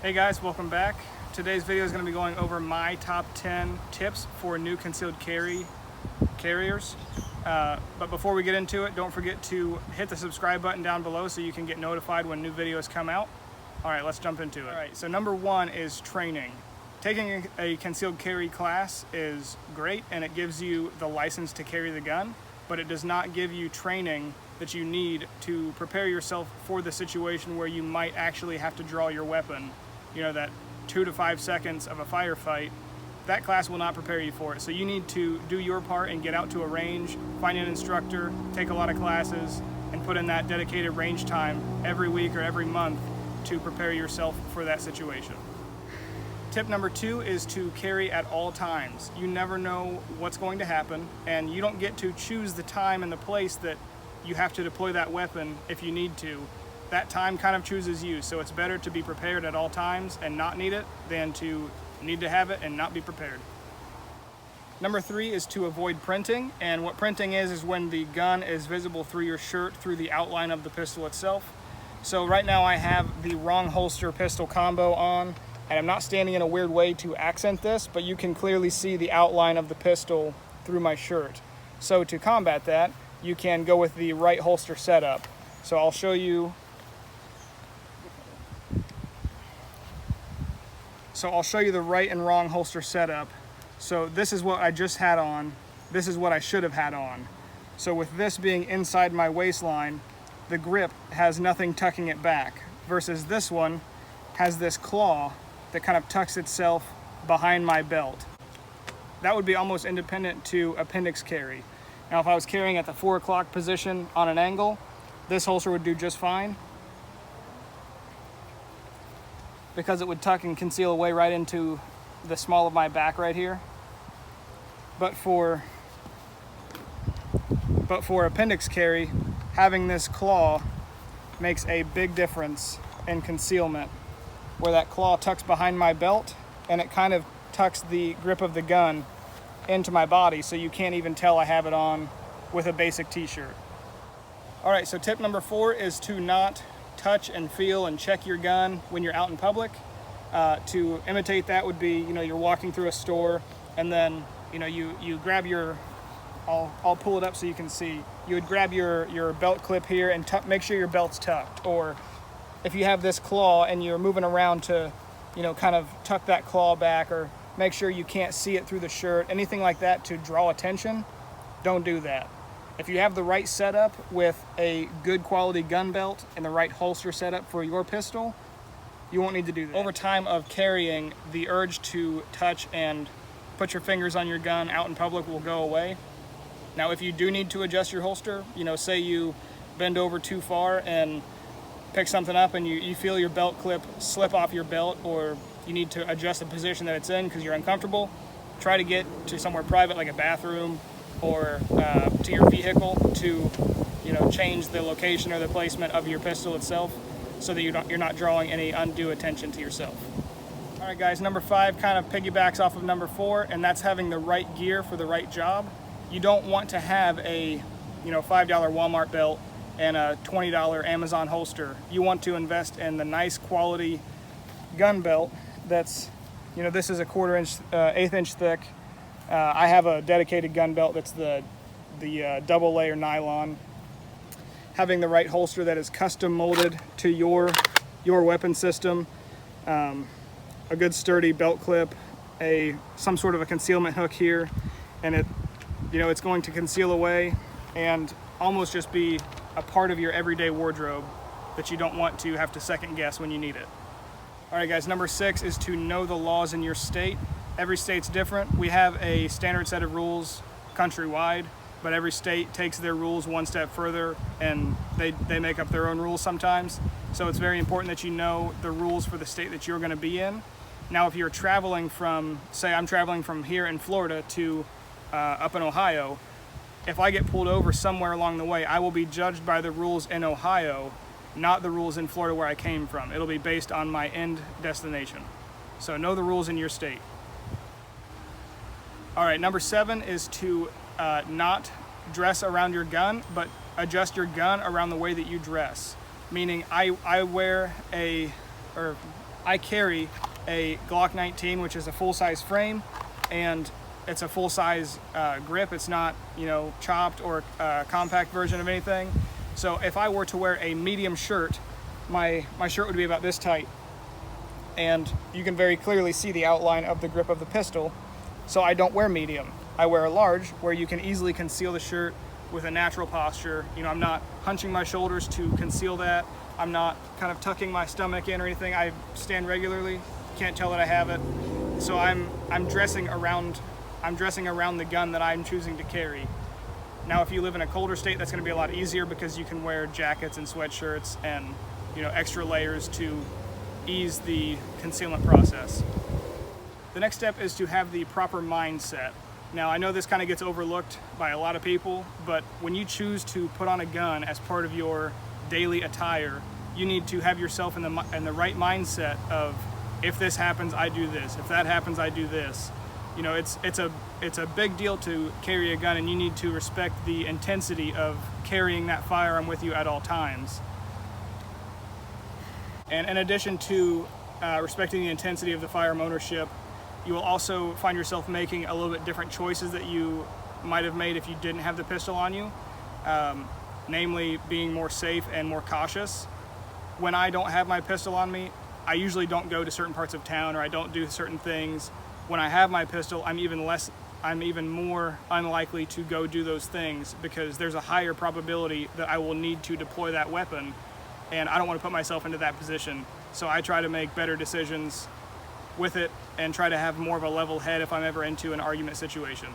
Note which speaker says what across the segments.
Speaker 1: Hey guys, welcome back. Today's video is going to be going over my top 10 tips for new concealed carriers. But before we get into it, don't forget to hit the subscribe button down below so you can get notified when new videos come out. All right, let's jump into it. All right, so number one is training. Taking a concealed carry class is great and it gives you the license to carry the gun, but it does not give you training that you need to prepare yourself for the situation where you might actually have to draw your weapon. You know, that 2 to 5 seconds of a firefight, that class will not prepare you for it. So you need to do your part and get out to a range, find an instructor, take a lot of classes, and put in that dedicated range time every week or every month to prepare yourself for that situation. Tip number 2 is to carry at all times. You never know what's going to happen, and you don't get to choose the time and the place that you have to deploy that weapon if you need to. That time kind of chooses you, so it's better to be prepared at all times and not need it than to need to have it and not be prepared. Number 3 is to avoid printing, and what printing is when the gun is visible through your shirt, through the outline of the pistol itself. So right now I have the wrong holster pistol combo on, and I'm not standing in a weird way to accent this, but you can clearly see the outline of the pistol through my shirt. So to combat that, you can go with the right holster setup. So I'll show you the right and wrong holster setup. So this is what I just had on. This is what I should have had on. So with this being inside my waistline, the grip has nothing tucking it back, versus this one has this claw that kind of tucks itself behind my belt. That would be almost independent to appendix carry. Now if I was carrying at the 4 o'clock position on an angle, this holster would do just fine, because it would tuck and conceal away right into the small of my back right here. But for appendix carry, having this claw makes a big difference in concealment, where that claw tucks behind my belt and it kind of tucks the grip of the gun into my body, so you can't even tell I have it on with a basic t-shirt. All right, so tip number 4 is to not touch and feel and check your gun when you're out in public. To imitate that would be, you're walking through a store and then, you grab your, I'll pull it up so you can see. You would grab your belt clip here and make sure your belt's tucked. Or if you have this claw and you're moving around to, kind of tuck that claw back, or make sure you can't see it through the shirt, anything like that to draw attention, don't do that. If you have the right setup with a good quality gun belt and the right holster setup for your pistol, you won't need to do that. Over time of carrying, the urge to touch and put your fingers on your gun out in public will go away. Now, if you do need to adjust your holster, say you bend over too far and pick something up and you feel your belt clip slip off your belt, or you need to adjust the position that it's in because you're uncomfortable, try to get to somewhere private like a bathroom or to your vehicle to change the location or the placement of your pistol itself, so that you're not drawing any undue attention to yourself. All right guys, number 5 kind of piggybacks off of number 4, and that's having the right gear for the right job. You don't want to have a $5 Walmart belt and a $20 Amazon holster. You want to invest in the nice quality gun belt that's, this is a 1/4 inch, 1/8 inch thick. I have a dedicated gun belt that's the double layer nylon. Having the right holster that is custom molded to your weapon system, a good sturdy belt clip, some sort of a concealment hook here, and it's going to conceal away and almost just be a part of your everyday wardrobe that you don't want to have to second guess when you need it. All right guys, number 6 is to know the laws in your state. Every state's different. We have a standard set of rules countrywide, but every state takes their rules one step further, and they make up their own rules sometimes. So it's very important that you know the rules for the state that you're going to be in. Now, if you're traveling from, say I'm traveling from here in Florida to up in Ohio, if I get pulled over somewhere along the way, I will be judged by the rules in Ohio, not the rules in Florida where I came from. It'll be based on my end destination. So know the rules in your state. All right, number 7 is to not dress around your gun, but adjust your gun around the way that you dress. Meaning I wear I carry a Glock 19, which is a full-size frame, and it's a full-size grip. It's not, you know, chopped or a compact version of anything. So if I were to wear a medium shirt, my shirt would be about this tight, and you can very clearly see the outline of the grip of the pistol. So I don't wear medium. I wear a large, where you can easily conceal the shirt with a natural posture. You know, I'm not hunching my shoulders to conceal that. I'm not kind of tucking my stomach in or anything. I stand regularly. Can't tell that I have it. So I'm dressing around the gun that I'm choosing to carry. Now, if you live in a colder state, that's going to be a lot easier because you can wear jackets and sweatshirts and, you know, extra layers to ease the concealment process. The next step is to have the proper mindset. Now, I know this kind of gets overlooked by a lot of people, but when you choose to put on a gun as part of your daily attire, you need to have yourself in the right mindset of, if this happens, I do this. If that happens, I do this. You know, it's a big deal to carry a gun, and you need to respect the intensity of carrying that firearm with you at all times. And in addition to respecting the intensity of the firearm ownership, you will also find yourself making a little bit different choices that you might have made if you didn't have the pistol on you, namely being more safe and more cautious. When I don't have my pistol on me, I usually don't go to certain parts of town, or I don't do certain things. When I have my pistol, I'm even more unlikely to go do those things, because there's a higher probability that I will need to deploy that weapon, and I don't want to put myself into that position. So I try to make better decisions with it and try to have more of a level head if I'm ever into an argument situation.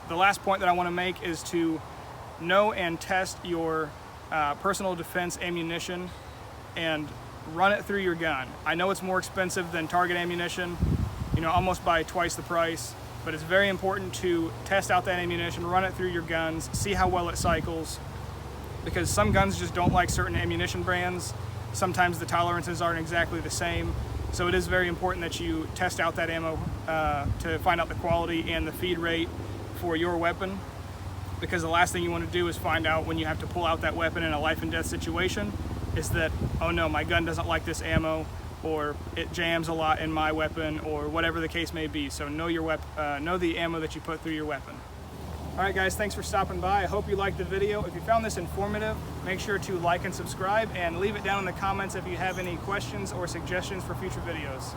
Speaker 1: The last point that I want to make is to know and test your personal defense ammunition and run it through your gun. I know it's more expensive than target ammunition, you know, almost by twice the price, but it's very important to test out that ammunition, run it through your guns, see how well it cycles, because some guns just don't like certain ammunition brands. Sometimes the tolerances aren't exactly the same. So it is very important that you test out that ammo to find out the quality and the feed rate for your weapon, because the last thing you want to do is find out when you have to pull out that weapon in a life and death situation is that, oh no, my gun doesn't like this ammo, or it jams a lot in my weapon, or whatever the case may be. So know your know the ammo that you put through your weapon. All right, guys, thanks for stopping by. I hope you liked the video. If you found this informative, make sure to like and subscribe, and leave it down in the comments if you have any questions or suggestions for future videos.